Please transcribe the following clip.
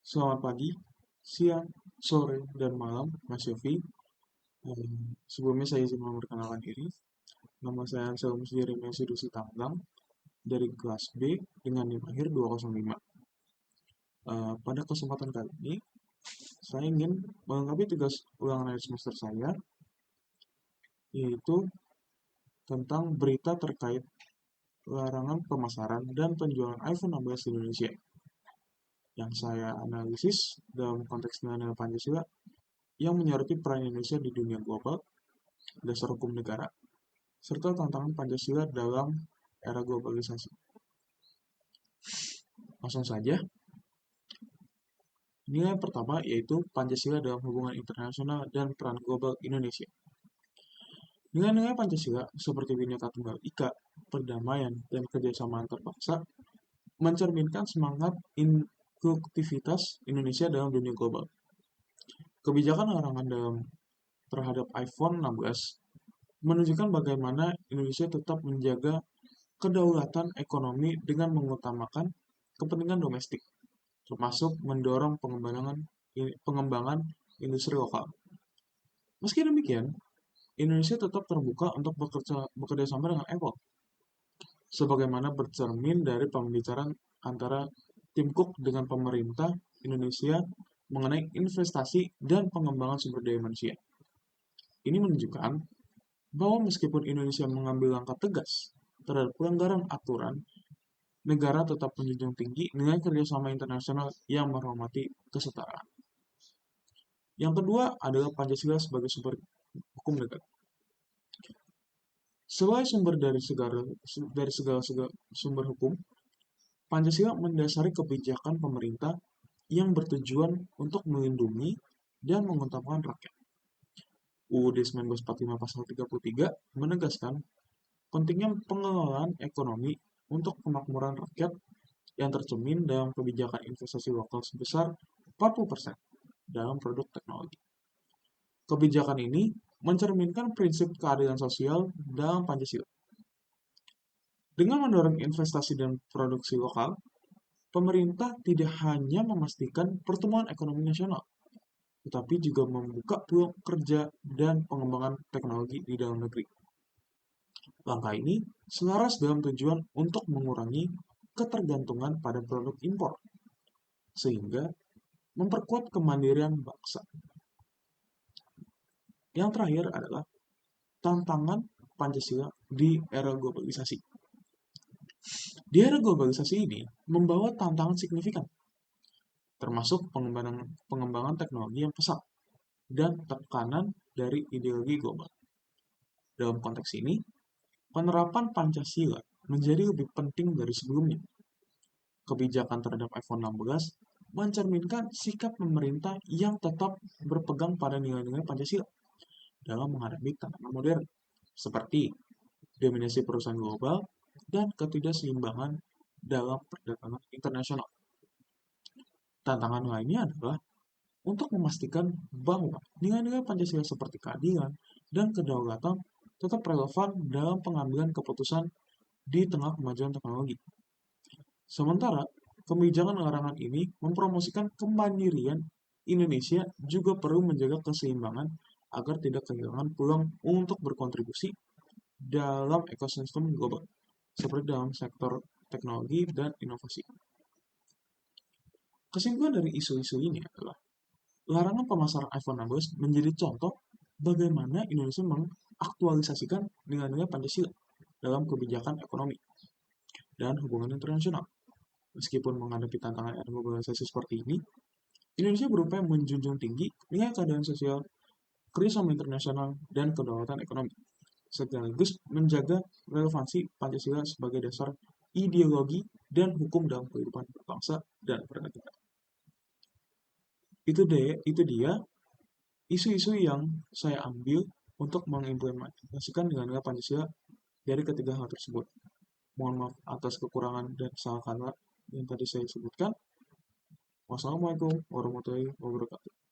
Selamat pagi, siang, sore, dan malam, Mas Yofi. Sebelumnya saya izin memperkenalkan diri. Nama saya Anselm Jeremia Sudusi Tanggang dari kelas B dengan NIM akhir 205. Pada kesempatan kali ini, saya ingin melengkapi tugas ulangan akhir semester saya, yaitu tentang berita terkait larangan pemasaran dan penjualan iPhone 16 di Indonesia. Yang saya analisis dalam konteks nilai-nilai Pancasila yang menyoroti peran Indonesia di dunia global, dasar hukum negara, serta tantangan Pancasila dalam era globalisasi. Langsung saja, nilai pertama yaitu Pancasila dalam hubungan internasional dan peran global Indonesia. Nilai-nilai Pancasila seperti Bhinneka Tunggal Ika, perdamaian, dan kerjasama antar bangsa mencerminkan semangat inklusivitas Indonesia dalam dunia global. Kebijakan larangan terhadap iPhone 16 menunjukkan bagaimana Indonesia tetap menjaga kedaulatan ekonomi dengan mengutamakan kepentingan domestik, termasuk mendorong pengembangan industri lokal. Meski demikian, Indonesia tetap terbuka untuk bekerja sama dengan Apple, sebagaimana bercermin dari pembicaraan antara Tim Cook dengan pemerintah Indonesia mengenai investasi dan pengembangan sumber daya manusia. Ini menunjukkan bahwa meskipun Indonesia mengambil langkah tegas terhadap pelanggaran aturan, negara tetap menjunjung tinggi nilai kerjasama internasional yang menghormati kesetaraan. Yang kedua adalah Pancasila sebagai sumber hukum negara. Sebagai sumber dari segala sumber hukum, Pancasila mendasari kebijakan pemerintah yang bertujuan untuk melindungi dan mengutamakan rakyat. UUD 1945 pasal 33 menegaskan pentingnya pengelolaan ekonomi untuk kemakmuran rakyat yang tercermin dalam kebijakan investasi lokal sebesar 40% dalam produk teknologi. Kebijakan ini mencerminkan prinsip keadilan sosial dalam Pancasila. Dengan mendorong investasi dan produksi lokal, pemerintah tidak hanya memastikan pertumbuhan ekonomi nasional, tetapi juga membuka peluang kerja dan pengembangan teknologi di dalam negeri. Langkah ini selaras dalam tujuan untuk mengurangi ketergantungan pada produk impor, sehingga memperkuat kemandirian bangsa. Yang terakhir adalah tantangan Pancasila di era globalisasi. Di era globalisasi ini membawa tantangan signifikan, termasuk pengembangan teknologi yang pesat dan tekanan dari ideologi global. Dalam konteks ini, penerapan Pancasila menjadi lebih penting dari sebelumnya. Kebijakan terhadap iPhone 16 mencerminkan sikap pemerintah yang tetap berpegang pada nilai-nilai Pancasila dalam menghadapi tantangan modern, seperti dominasi perusahaan global dan ketidakseimbangan dalam perdagangan internasional. Tantangan lainnya adalah untuk memastikan bahwa nilai-nilai Pancasila seperti keadilan dan kedaulatan tetap relevan dalam pengambilan keputusan di tengah kemajuan teknologi. Sementara, kebijakan larangan ini mempromosikan kemandirian Indonesia juga perlu menjaga keseimbangan agar tidak kehilangan peluang untuk berkontribusi dalam ekosistem global, seperti dalam sektor teknologi dan inovasi. Kesimpulan dari isu-isu ini adalah larangan pemasaran iPhone 16 menjadi contoh bagaimana Indonesia mengaktualisasikan nilai-nilai Pancasila dalam kebijakan ekonomi dan hubungan internasional. Meskipun menghadapi tantangan era globalisasi seperti ini, Indonesia berupaya menjunjung tinggi nilai keadilan sosial, kerjasama internasional, dan kedaulatan ekonomi, sekaligus menjaga relevansi Pancasila sebagai dasar ideologi dan hukum dalam kehidupan berbangsa dan bernegara. Itu dia isu-isu yang saya ambil untuk mengimplementasikan nilai-nilai Pancasila dari ketiga hal tersebut. Mohon maaf atas kekurangan dan salah kata yang tadi saya sebutkan. Wassalamualaikum warahmatullahi wabarakatuh.